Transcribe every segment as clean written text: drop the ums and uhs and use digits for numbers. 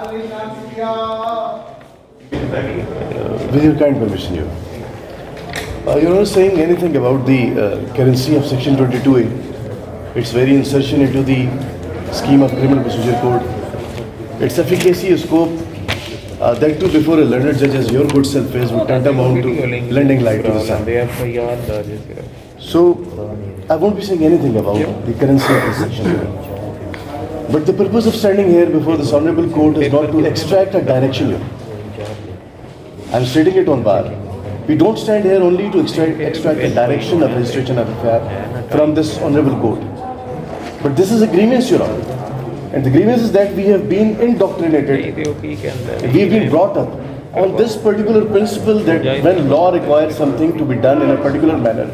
With your kind permission, you're not saying anything about the currency of Section 22A, its very insertion into the scheme of Criminal Procedure Code, its efficacy, scope, that too before a learned judge as your good self is, would tantamount to lending light to the sun. So, I won't be saying anything about the currency of this section. But the purpose of standing here before this honorable court is not to extract a direction here. I'm stating it on bar. We don't stand here only to extract a direction of registration of affair from this honorable court. But this is a grievance, Your Honor. And the grievance is that we have been indoctrinated. We've been brought up on this particular principle that when law requires something to be done in a particular manner,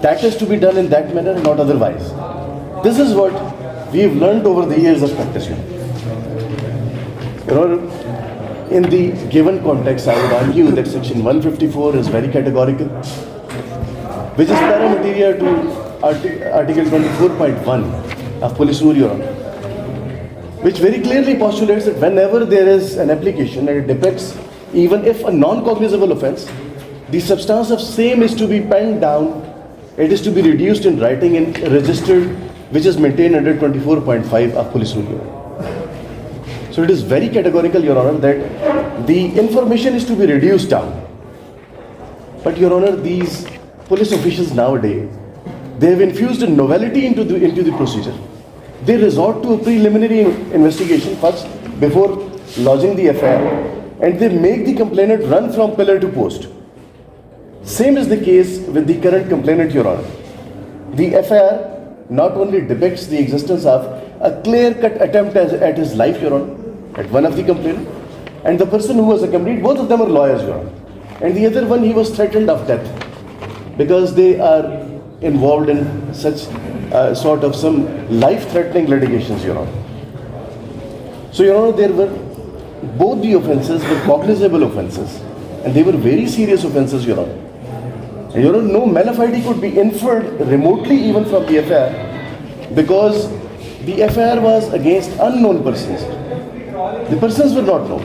that is to be done in that manner and not otherwise. This is what we've learned over the years of practicing. Your Honor, in the given context, I would argue that Section 154 is very categorical, which is paramateria to Article 24.1 of Police Rule, Your Honor, which very clearly postulates that whenever there is an application and it depicts, even if a non-cognizable offence, the substance of same is to be penned down, it is to be reduced in writing and registered, which is maintained under 24.5 of Police Rule, Your Honor. So it is very categorical, Your Honor, that the information is to be reduced down. But, Your Honor, these police officials nowadays, they have infused a novelty into the procedure. They resort to a preliminary investigation first before lodging the FIR, and they make the complainant run from pillar to post. Same is the case with the current complainant, Your Honor. The FIR not only depicts the existence of a clear-cut attempt at his life, Your Honor, at one of the complainant, and the person who was accompanied, both of them are lawyers, Your Honor. And the other one, he was threatened of death because they are involved in such sort of some life-threatening litigations, Your Honor. So, Your Honor, there were both the offences were cognizable offences, and they were very serious offences, Your Honor. And, Your Honor, no malafide could be inferred remotely even from the FIR, because the FIR was against unknown persons. The persons were not known.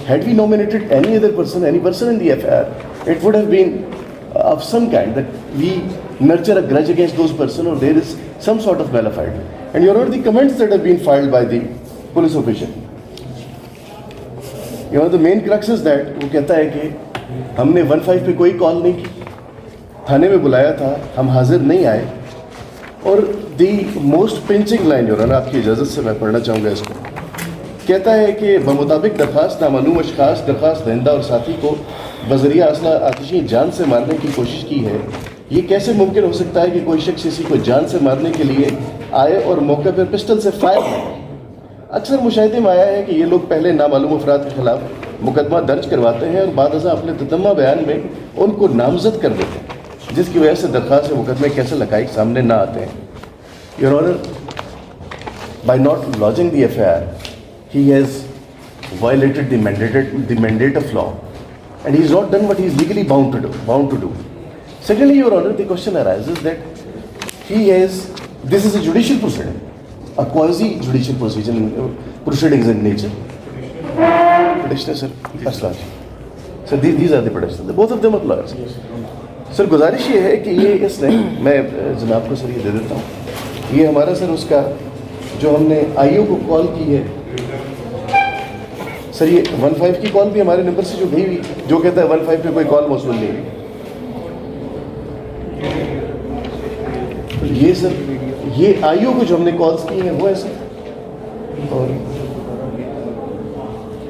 Had we nominated any other person, any person in the FIR, it would have been of some kind that we nurture a grudge against those persons, or there is some sort of malafide. And, Your Honor, the comments that have been filed by the police official, Your Honor, the main crux is that वो कहता है कि हमने 15 पे कोई call नहीं की, थाने में बुलाया था, हम हाजिर नहीं आए. और the most pinching line, Your Honor, आपकी इजाज़त से मैं पढ़ना चाहूँगा इसको. कहता है कि बमुताबिक दरख्वास्त नामालूम अशखास दरख्वास्त दहिंदा और साथी को बजरिया असला आतिशी जान से मारने की कोशिश की है. ये कैसे मुमकिन हो सकता है कि कोई शख्स किसी को जान से मारने के लिए आए और मौके पर पिस्टल से फायर करे. अक्सर मुशाहिदे में आया है कि ये लोग पहले नामालूम अफराद के खिलाफ मुकदमा दर्ज करवाते हैं और बाद अज़ा अपने ततम्मा बयान में उनको नामजद कर देते हैं, जिसकी वजह से दरख्वास्त से मुकदमे कैसे लकाइक सामने ना आते हैं. Your honour, by not lodging the FIR, he has violated the mandate of law, and he has not done what he is legally bound to do. Secondly, Your Honor, the question arises that this is a judicial proceeding, a quasi-judicial proceedings in nature. Petitioner, sir, sir, these are the petitioners. Both of them are lawyers. Sir, गुजारिश ये है कि ये इसने, मैं जनाब को sir ये दे देता हूँ, ये हमारा सर उसका जो हमने IO को कॉल की है सर, ये 15 की कॉल भी हमारे नंबर से जो गई हुई, जो कहता है 15 पे कोई कॉल मौसूल नहीं हुई. ये सर, ये IO को जो हमने कॉल्स की हैं वो है सर. और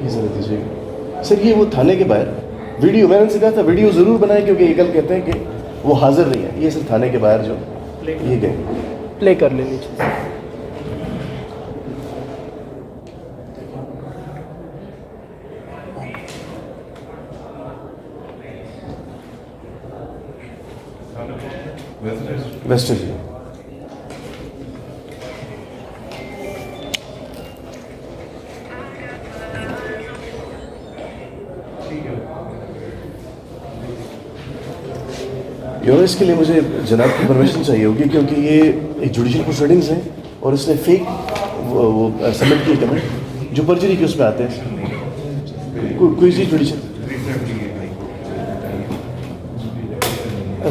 ये सर दीजिएगा सर, ये वो थाने के बाहर वीडियो, मैंने उनसे कहा था वीडियो ज़रूर बनाए, क्योंकि ये कल कहते हैं कि वो हाजिर नहीं है. ये सर थाने के बाहर जो ये गए, प्ले कर ले लीजिए. वेस्टर जी, योर इसके लिए मुझे जनाब की परमिशन चाहिए होगी, क्योंकि ये एक जुडिशल प्रोसीडिंग्स हैं और इसने फेक वो सबमिट की कमेंट. جو پرجری کے اس میں آتے ہیں. کوئی چیز تھوڑی سی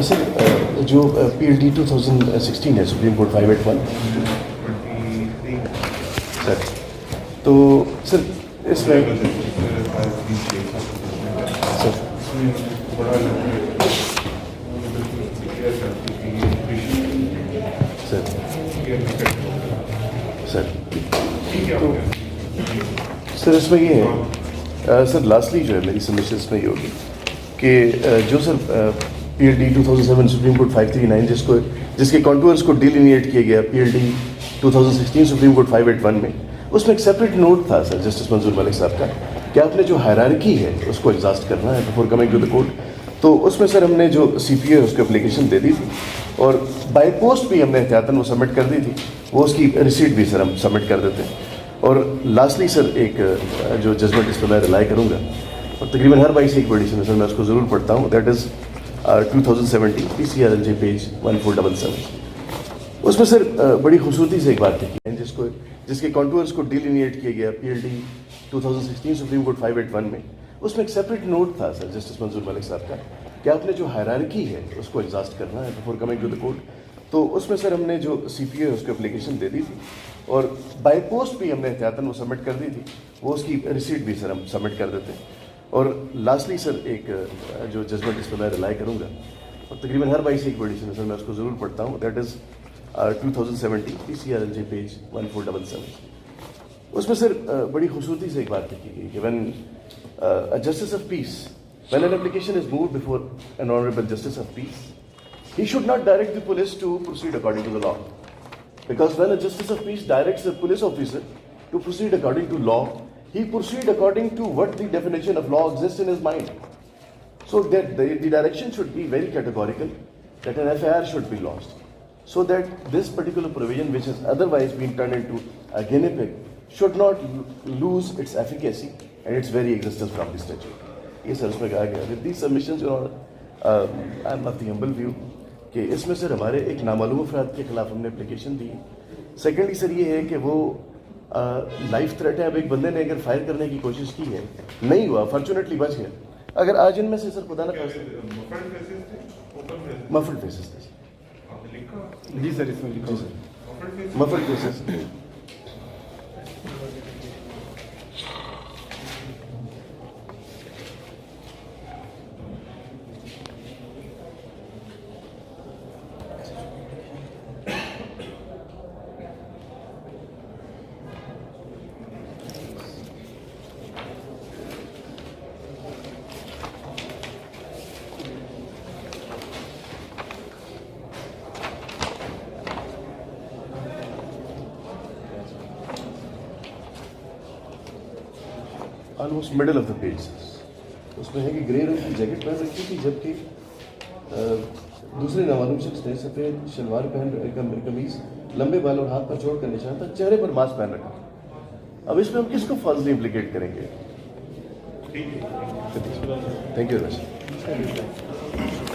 سر جو پی ایل ڈی 2016 ہے سپریم کورٹ 581 سر, تو سر اس میں سر اس میں یہ ہے سر لاسٹلی جو ہے میری سبمیشن اس میں یہ ہوگی کہ جو sir P L D 2007 supreme court 539 جس کے کانٹورس کو ڈیلینیٹ کیا گیا P L D 2016 supreme court 581 میں, اس میں ایک سیپریٹ نوٹ تھا سر جسٹس منظور ملک صاحب کا کہ آپ نے جو ہائرارکی ہے اس کو ایگزاسٹ کرنا ہے before coming to the court. تو اس میں سر ہم نے جو سی پی ہے اس کو اپلیکیشن دے دی تھی اور بائی پوسٹ بھی ہم نے احتیاطاً وہ سبمٹ کر دی تھی, وہ اس کی ریسیٹ بھی سر ہم سبمٹ کر دیتے ہیں. اور لاسٹلی سر ایک جو ججمنٹ اس پہ میں ریلائی کروں گا اور تقریباً ہر بائی سے ایک پٹیشن ہے سر, میں اس کو ضرور پڑھتا ہوں, دیٹ از 2017 PCRLJ پیج 1477. اس میں سر بڑی خوبصورتی سے ایک بات لکھی ہے جس کے کانٹورس کو ڈیلینیٹ کیا گیا P L D 2016 supreme court 581 میں, اس میں ایک سیپریٹ نوٹ تھا سر جسٹس منظور ملک صاحب کا کہ آپ نے جو ہائرارکی ہے اس کو ایگزاسٹ کرنا ہے before coming to the court. تو اس میں سر ہم نے جو سی پی ہے اس کو اپلیکیشن دے دی تھی اور بائی پوسٹ بھی ہم نے احتیاطاً وہ سبمٹ کر دی تھی, وہ اس کی ریسیٹ بھی سر ہم سبمٹ کر دیتے ہیں. اور لاسٹلی سر ایک جو ججمنٹ اس پہ میں ریلائی کروں گا اور تقریباً ہر بائی سے ایک پٹیشن ہے سر, میں اس کو ضرور پڑھتا ہوں, دیٹ از 2017 PCRLJ پیج 1477. اس میں سر بڑی خوبصورتی سے ایک بات لکھی گئی کہ when justice of peace when an application is moved before an honorable justice of peace, he should not direct the police to proceed according to the law. Because when a justice of peace directs a police officer to proceed according to law, he proceed according to what the definition of law exists in his mind. So that the direction should be very categorical that an FIR should be lodged. So that this particular provision which has otherwise been turned into a guinea pig should not lose its efficacy and its very existence from the statute. یہ سر اس میں کہا گیا with these submissions your honor I am of the humble view کہ اس میں سر ہمارے ایک نامعلوم افراد کے خلاف ہم نے اپلیکیشن دی. سیکنڈلی سر یہ ہے کہ وہ لائف تھریٹ ہے. اب ایک بندے نے اگر فائر کرنے کی کوشش کی ہے, نہیں ہوا, فارچونیٹلی بچ گیا. اگر آج ان میں سے سر خدا نہ خاصہ مفلڈ فیسز تھے جی سر, اس میں لکھا sir muffled faces. Almost middle of the page اس میں ہے کہ گرے رنگ کی جیکٹ پہن رکھی تھی, جبکہ دوسرے نامعلوم شخص نے سفید شلوار پہن قمیض لمبے بال اور ہاتھ پر چوٹ کا نشان تھا, چہرے پر ماسک پہن رکھا. اب اس میں ہم کس کو فالسلی امپلیکیٹ کریں گے؟ Thank you very much.